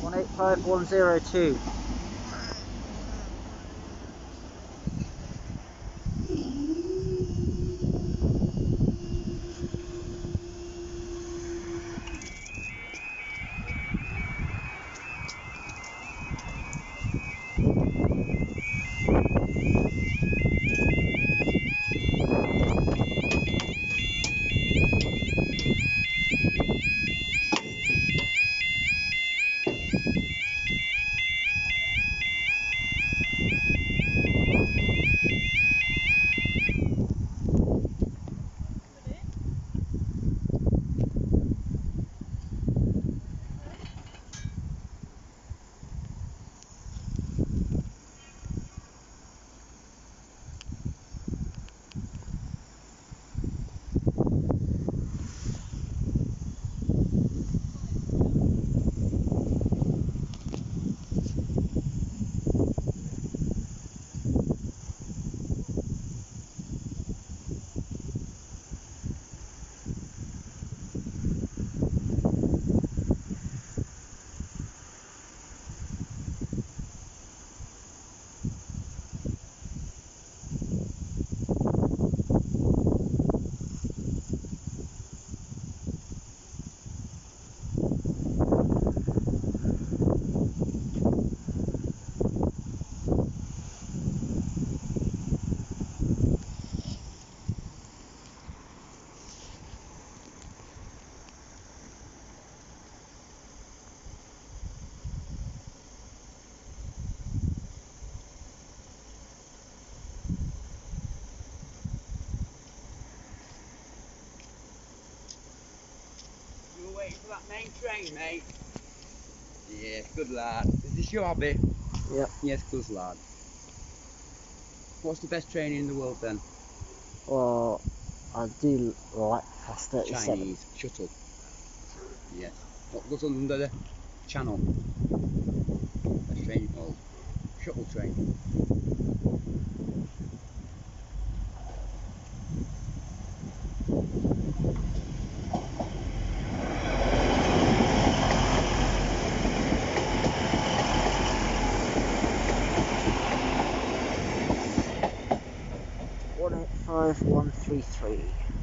185,102. You were waiting for that main train, mate? Yeah, good lad. Is this your hobby? Yep. Yes, good lad. What's the best train in the world then? Well, I do like Fast 37. Chinese shuttle. Yes. What goes under the channel? Best train in the world. Shuttle train. One 185,133.